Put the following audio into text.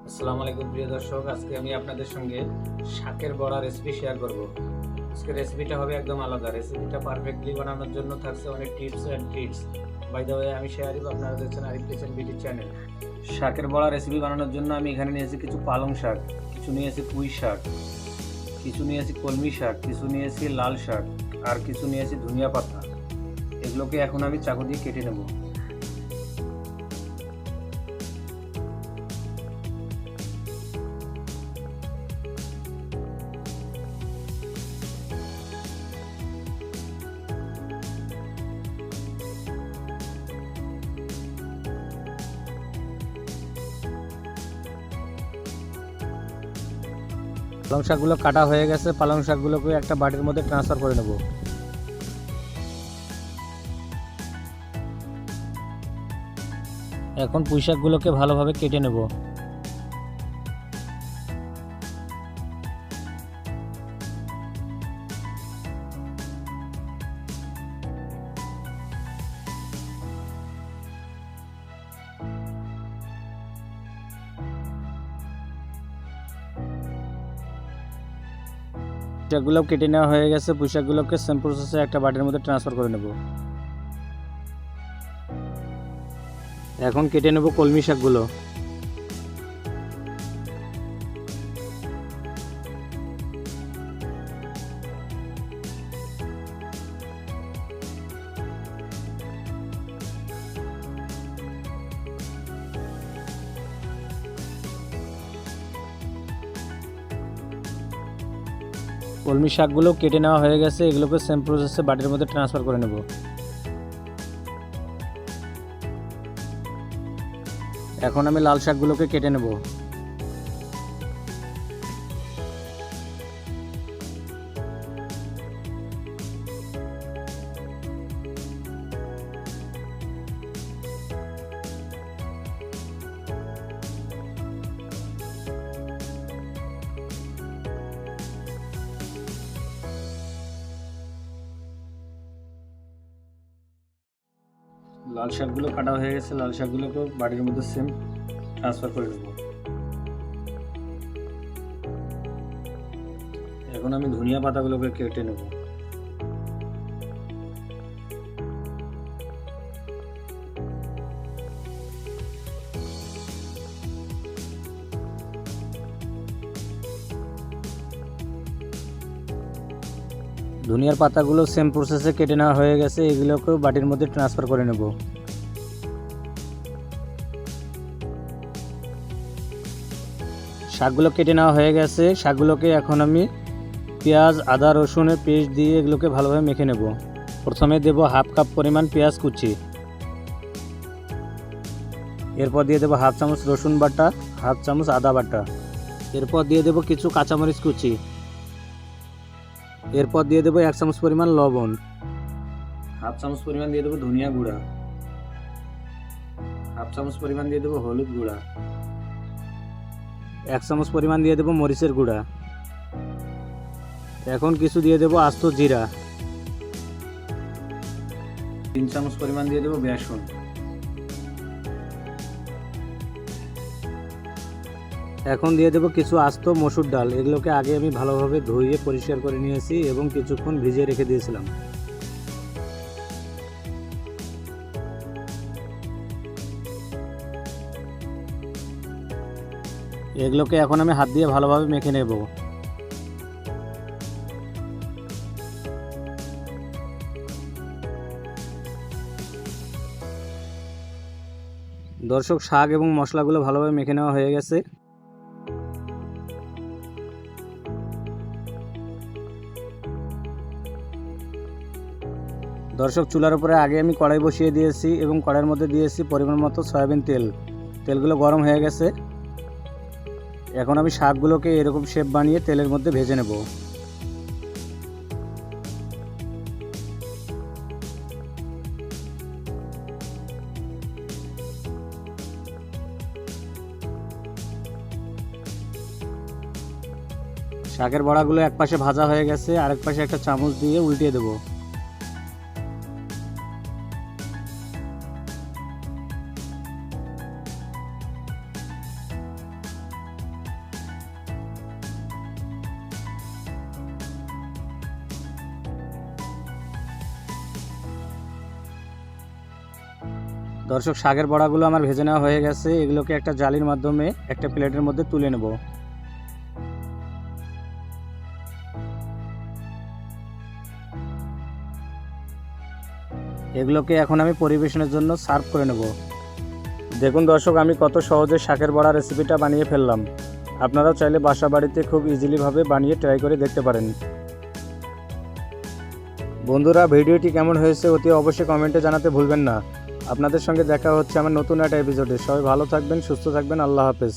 আসসালামু আলাইকুম প্রিয় দর্শক, আজকে আমি আপনাদের সঙ্গে শাকের বড়া রেসিপি শেয়ার করব। আজকে রেসিপিটা হবে একদম আলাদা। রেসিপিটা পারফেক্টলি বানানোর জন্য থাকছে অনেক tips and tricks. By the way, আমি শেয়ারিব, আপনারা দেখছেন আরিফ কিচেন বিডি চ্যানেল। শাকের বড়া রেসিপি বানানোর জন্য আমি এখানে নিয়েছি কিছু পালং শাক, কিছু নিয়েছি পুঁই শাক, কিছু নিয়েছি কলমি শাক, কিছু নিয়েছি লাল শাক, আর কিছু নিয়েছি ধনিয়া পাতা। এগুলোকে এখন আমি চাকু দিয়ে কেটে নেব। পালং শাকগুলো কাটা হয়ে গেছে, পালং শাকগুলোকে একটা বাটির মধ্যে ট্রান্সফার করে নেব। এখন পুঁই শাকগুলোকে ভালোভাবে কেটে নেব। শাকগুলো কেটে নেওয়া হয়ে গেছে, পুঁই শাকগুলোকে সেম প্রসেসে একটা বাটির মধ্যে ট্রান্সফার করে নেব। এখন কেটে নেব কলমি শাকগুলো। কলমি শাকগুলো কেটে নেওয়া হয়ে গেছে, এগুলোকে সেম প্রসেসে বাটির মধ্যে ট্রান্সফার করে নেব। এখন আমি লাল শাকগুলোকে কেটে নেব। লাল শাকগুলো কাটা হয়ে গেছে, লাল শাকগুলোকে বাটির মধ্যে সেম ট্রান্সফার করে নেব। এখন আমি ধনিয়া পাতাগুলোকে কেটে নেব। ধনিয়ার পাতাগুলো সেম প্রসেসে কেটে নেওয়া হয়ে গেছে, এগুলোকেও বাটির মধ্যে ট্রান্সফার করে নেব। শাকগুলো কেটে নেওয়া হয়ে গেছে, শাকগুলোকে এখন আমি পেঁয়াজ, আদা, রসুনের পেস্ট দিয়ে এগুলোকে ভালোভাবে মেখে নেব। প্রথমে দেব হাফ কাপ পরিমাণ পেঁয়াজ কুচি, এরপর দিয়ে দেব হাফ চামচ রসুন বাটা, হাফ চামচ আদা বাটা, এরপর দিয়ে দেব কিছু কাঁচামরিচ কুচি, এরপর দিয়ে দেব 1 চামচ পরিমাণ লবণ, হাফ চামচ পরিমাণ দিয়ে দেব ধনিয়া গুঁড়া, হাফ চামচ পরিমাণ দিয়ে দেব হলুদ গুঁড়া, 1 চামচ পরিমাণ দিয়ে দেব মরিচের গুঁড়া। এখন কিছু দিয়ে দেব আস্ত জিরা, 3 চামচ পরিমাণ দিয়ে দেব বেসন। এখন দিয়ে দেব কিছু আস্ত মসুর ডাল, এগুলোকে আগে আমি ভালোভাবে ধুয়ে পরিষ্কার করে নিয়েছি এবং কিছুক্ষণ ভিজিয়ে রেখে দিয়েছিলাম। এগুলোকে এখন আমি হাত দিয়ে ভালোভাবে মেখে নেব। দর্শক, শাক এবং মশলাগুলো ভালোভাবে মেখে নেওয়া হয়ে গেছে। দর্শক, চুলার উপরে আগে আমি কড়াই বসিয়ে দিয়েছি এবং কড়াইয়ের মধ্যে দিয়েছি পরিমাণ মতো সয়াবিন তেল। তেলগুলো গরম হয়ে গেছে, এখন আমি শাকগুলোকে এরকম শেপ বানিয়ে তেলের মধ্যে ভেজে নেব। শাকের বড়াগুলো এক পাশে ভাজা হয়ে গেছে, আরেক পাশে একটা চামচ দিয়ে উল্টিয়ে দেব। দর্শক, শাকের বড়াগুলো আমার ভেজে নেওয়া হয়ে গেছে। এগুলোকে একটা জালির মাধ্যমে একটা প্লেটের মধ্যে তুলে নেব। এগুলোকে এখন আমি পরিবেশনের জন্য সার্ভ করে নেব। দেখুন দর্শক, আমি কত সহজে শাকের বড়া রেসিপিটা বানিয়ে ফেললাম। আপনারাও চাইলে বাসা বাড়িতে খুব ইজিলিভাবে বানিয়ে ট্রাই করে দেখতে পারেন। বন্ধুরা, ভিডিওটি কেমন হয়েছে অতি অবশ্যই কমেন্টে জানাতে ভুলবেন না। আপনাদের সঙ্গে দেখা হচ্ছে আমার নতুন একটা এপিসোডে। সবাই ভালো থাকবেন, সুস্থ থাকবেন। আল্লাহ হাফেজ।